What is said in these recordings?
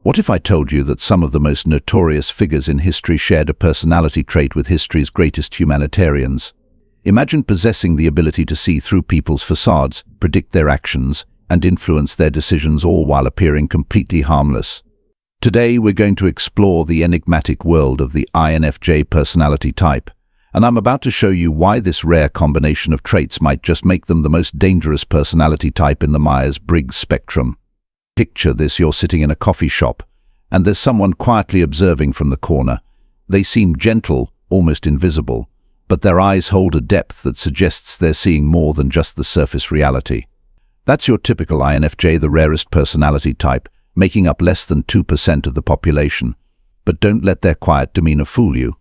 What if I told you that some of the most notorious figures in history shared a personality trait with history's greatest humanitarians? Imagine possessing the ability to see through people's facades, predict their actions, and influence their decisions, all while appearing completely harmless. Today we're going to explore the enigmatic world of the INFJ personality type, and I'm about to show you why this rare combination of traits might just make them the most dangerous personality type in the Myers-Briggs spectrum. Picture this: you're sitting in a coffee shop, and there's someone quietly observing from the corner. They seem gentle, almost invisible, but their eyes hold a depth that suggests they're seeing more than just the surface reality. That's your typical INFJ, the rarest personality type, making up less than 2% of the population. But don't let their quiet demeanor fool you.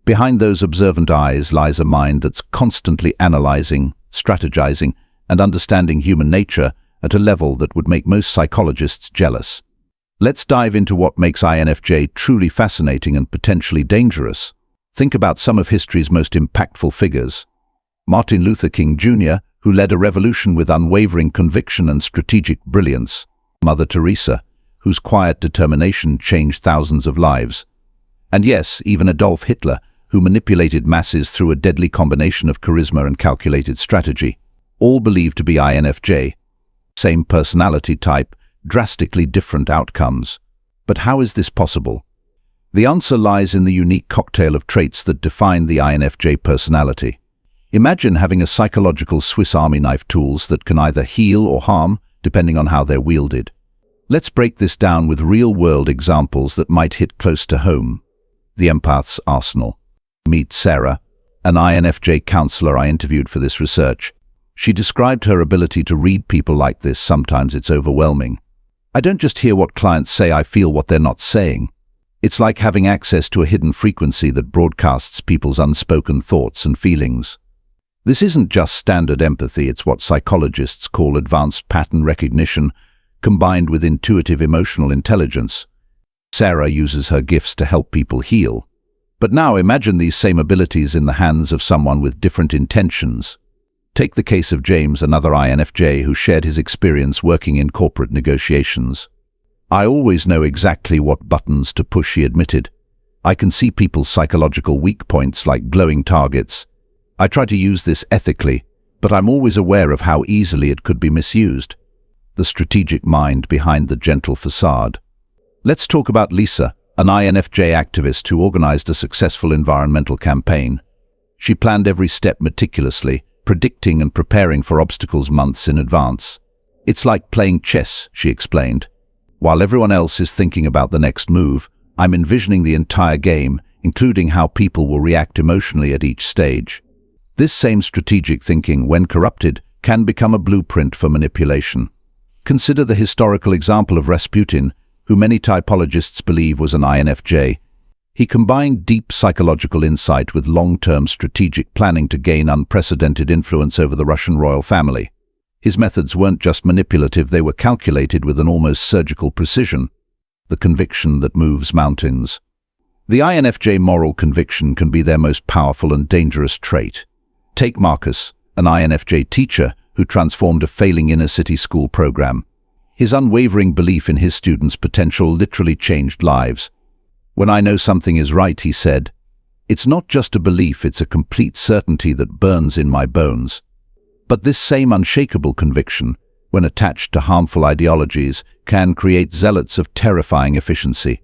Behind those observant eyes lies a mind that's constantly analyzing, strategizing, and understanding human nature at a level that would make most psychologists jealous. Let's dive into what makes INFJ truly fascinating and potentially dangerous. Think about some of history's most impactful figures. Martin Luther King Jr., who led a revolution with unwavering conviction and strategic brilliance. Mother Teresa, whose quiet determination changed thousands of lives. And yes, even Adolf Hitler, who manipulated masses through a deadly combination of charisma and calculated strategy. All believed to be INFJ. Same personality type, drastically different outcomes. But how is this possible? The answer lies in the unique cocktail of traits that define the INFJ personality. Imagine having a psychological Swiss Army knife, tools that can either heal or harm, depending on how they're wielded. Let's break this down with real-world examples that might hit close to home. The empath's arsenal. Meet Sarah, an INFJ counselor I interviewed for this research. She described her ability to read people like this. Sometimes it's overwhelming. I don't just hear what clients say, I feel what they're not saying. It's like having access to a hidden frequency that broadcasts people's unspoken thoughts and feelings. This isn't just standard empathy, it's what psychologists call advanced pattern recognition, combined with intuitive emotional intelligence. Sarah uses her gifts to help people heal. But now imagine these same abilities in the hands of someone with different intentions. Take the case of James, another INFJ who shared his experience working in corporate negotiations. I always know exactly what buttons to push, he admitted. I can see people's psychological weak points like glowing targets. I try to use this ethically, but I'm always aware of how easily it could be misused. The strategic mind behind the gentle facade. Let's talk about Lisa, an INFJ activist who organized a successful environmental campaign. She planned every step meticulously, predicting and preparing for obstacles months in advance. It's like playing chess, she explained. While everyone else is thinking about the next move, I'm envisioning the entire game, including how people will react emotionally at each stage. This same strategic thinking, when corrupted, can become a blueprint for manipulation. Consider the historical example of Rasputin, who many typologists believe was an INFJ. He combined deep psychological insight with long-term strategic planning to gain unprecedented influence over the Russian royal family. His methods weren't just manipulative, they were calculated with an almost surgical precision. The conviction that moves mountains. The INFJ moral conviction can be their most powerful and dangerous trait. Take Marcus, an INFJ teacher who transformed a failing inner-city school program. His unwavering belief in his students' potential literally changed lives. When I know something is right, he said, it's not just a belief, it's a complete certainty that burns in my bones. But this same unshakable conviction, when attached to harmful ideologies, can create zealots of terrifying efficiency.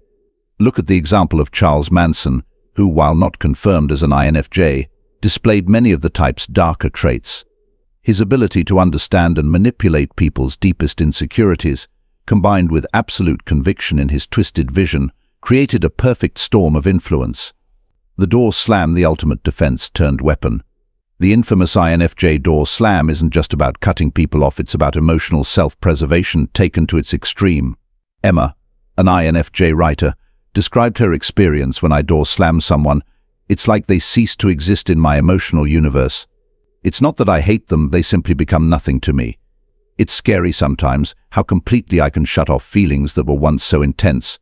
Look at the example of Charles Manson, who, while not confirmed as an INFJ, displayed many of the type's darker traits. His ability to understand and manipulate people's deepest insecurities, combined with absolute conviction in his twisted vision, created a perfect storm of influence. The door slam, the ultimate defense turned weapon. The infamous INFJ door slam isn't just about cutting people off, it's about emotional self-preservation taken to its extreme. Emma, an INFJ writer, described her experience when I door slam someone. It's like they cease to exist in my emotional universe. It's not that I hate them, they simply become nothing to me. It's scary sometimes how completely I can shut off feelings that were once so intense.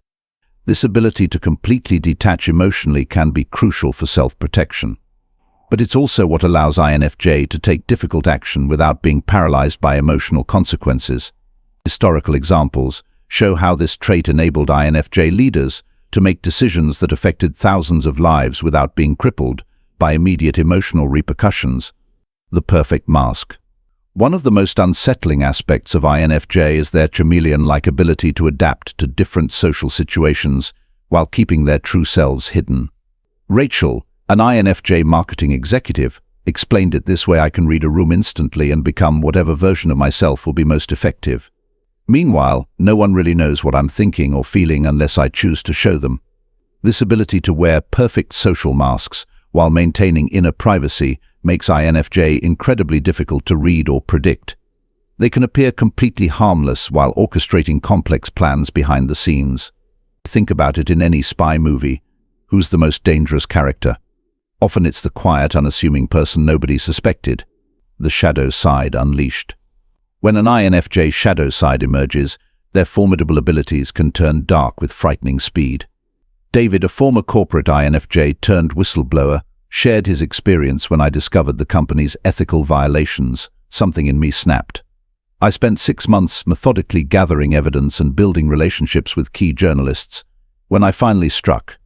This ability to completely detach emotionally can be crucial for self-protection. But it's also what allows INFJ to take difficult action without being paralyzed by emotional consequences. Historical examples: show how this trait enabled INFJ leaders to make decisions that affected thousands of lives without being crippled by immediate emotional repercussions. The perfect mask. One of the most unsettling aspects of INFJ is their chameleon-like ability to adapt to different social situations while keeping their true selves hidden. Rachel, an INFJ marketing executive, explained it this way: I can read a room instantly and become whatever version of myself will be most effective. Meanwhile, no one really knows what I'm thinking or feeling unless I choose to show them. This ability to wear perfect social masks while maintaining inner privacy makes INFJ incredibly difficult to read or predict. They can appear completely harmless while orchestrating complex plans behind the scenes. Think about it in any spy movie. Who's the most dangerous character? Often it's the quiet, unassuming person nobody suspected. The shadow side unleashed. When an INFJ shadow side emerges, their formidable abilities can turn dark with frightening speed. David, a former corporate INFJ turned whistleblower, shared his experience when I discovered the company's ethical violations. Something in me snapped. I spent 6 months methodically gathering evidence and building relationships with key journalists. When I finally struck,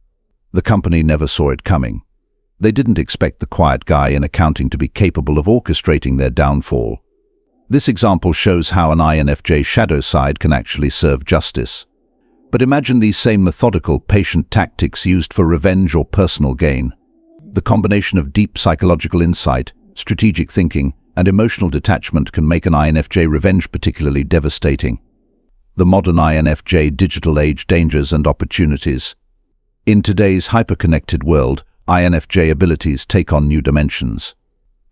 the company never saw it coming. They didn't expect the quiet guy in accounting to be capable of orchestrating their downfall. This example shows how an INFJ shadow side can actually serve justice. But imagine these same methodical, patient tactics used for revenge or personal gain. The combination of deep psychological insight, strategic thinking, and emotional detachment can make an INFJ revenge particularly devastating. The modern INFJ digital age dangers and opportunities. In today's hyper-connected world, INFJ abilities take on new dimensions.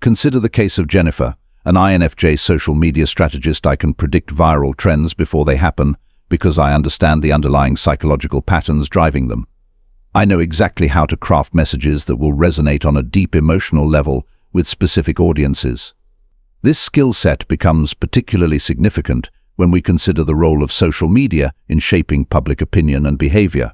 Consider the case of Jennifer, an INFJ social media strategist. I can predict viral trends before they happen because I understand the underlying psychological patterns driving them. I know exactly how to craft messages that will resonate on a deep emotional level with specific audiences. This skill set becomes particularly significant when we consider the role of social media in shaping public opinion and behavior.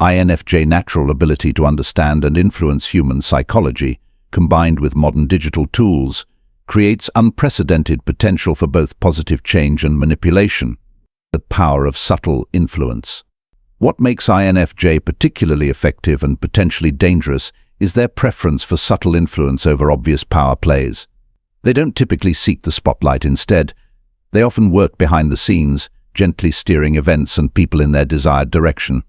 INFJ's natural ability to understand and influence human psychology, combined with modern digital tools, creates unprecedented potential for both positive change and manipulation. The power of subtle influence. What makes INFJ particularly effective and potentially dangerous is their preference for subtle influence over obvious power plays. They don't typically seek the spotlight. Instead, they often work behind the scenes, gently steering events and people in their desired direction.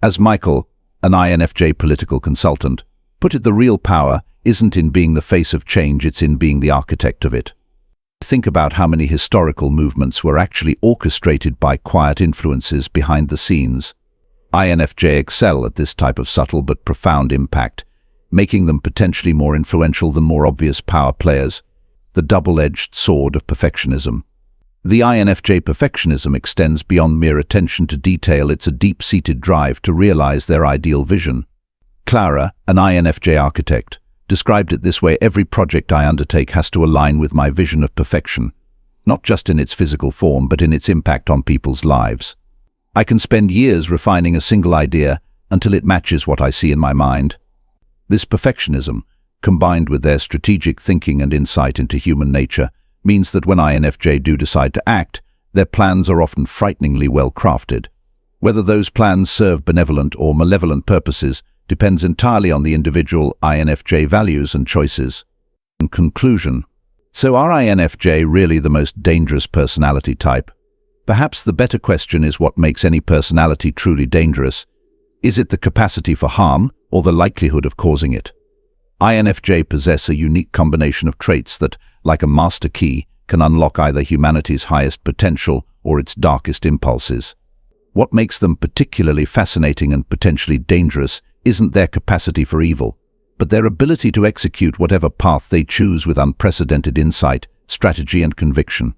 As Michael, an INFJ political consultant, put it, the real power isn't in being the face of change, it's in being the architect of it. Think about how many historical movements were actually orchestrated by quiet influences behind the scenes. INFJ excel at this type of subtle but profound impact, making them potentially more influential than more obvious power players. The double-edged sword of perfectionism. The INFJ perfectionism extends beyond mere attention to detail. It's a deep-seated drive to realize their ideal vision. Clara, an INFJ architect, described it this way: every project I undertake has to align with my vision of perfection, not just in its physical form but in its impact on people's lives. I can spend years refining a single idea until it matches what I see in my mind. This perfectionism, combined with their strategic thinking and insight into human nature, means that when INFJ do decide to act, their plans are often frighteningly well crafted. Whether those plans serve benevolent or malevolent purposes depends entirely on the individual INFJ values and choices. In conclusion, so are INFJ really the most dangerous personality type? Perhaps the better question is, what makes any personality truly dangerous? Is it the capacity for harm or the likelihood of causing it? INFJ possess a unique combination of traits that, like a master key, can unlock either humanity's highest potential or its darkest impulses. What makes them particularly fascinating and potentially dangerous isn't their capacity for evil, but their ability to execute whatever path they choose with unprecedented insight, strategy, and conviction.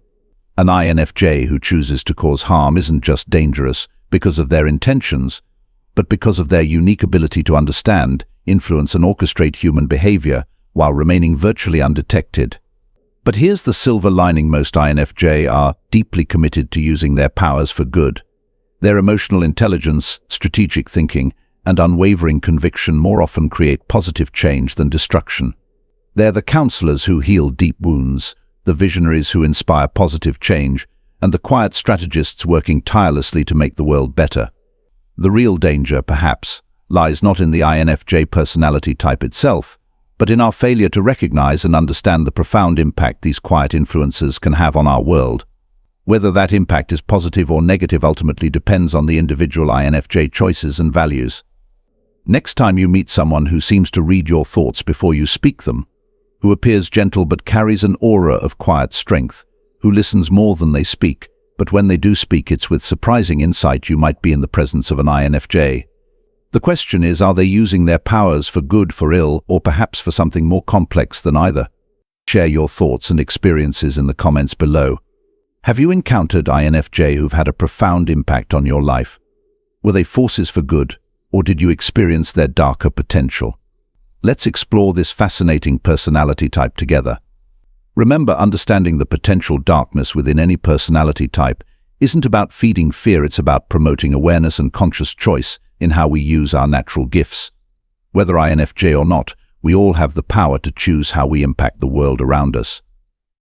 An INFJ who chooses to cause harm isn't just dangerous because of their intentions, but because of their unique ability to understand, influence, and orchestrate human behavior while remaining virtually undetected. But here's the silver lining: most INFJ are deeply committed to using their powers for good. Their emotional intelligence, strategic thinking, and unwavering conviction more often create positive change than destruction. They're the counselors who heal deep wounds, the visionaries who inspire positive change, and the quiet strategists working tirelessly to make the world better. The real danger, perhaps, lies not in the INFJ personality type itself, but in our failure to recognize and understand the profound impact these quiet influences can have on our world. Whether that impact is positive or negative ultimately depends on the individual INFJ choices and values. Next time you meet someone who seems to read your thoughts before you speak them, who appears gentle but carries an aura of quiet strength, who listens more than they speak, but when they do speak it's with surprising insight, you might be in the presence of an INFJ. The question is, are they using their powers for good, for ill, or perhaps for something more complex than either? Share your thoughts and experiences in the comments below. Have you encountered INFJ who've had a profound impact on your life? Were they forces for good, or did you experience their darker potential? Let's explore this fascinating personality type together. Remember, understanding the potential darkness within any personality type isn't about feeding fear, it's about promoting awareness and conscious choice in how we use our natural gifts. Whether INFJ or not, we all have the power to choose how we impact the world around us.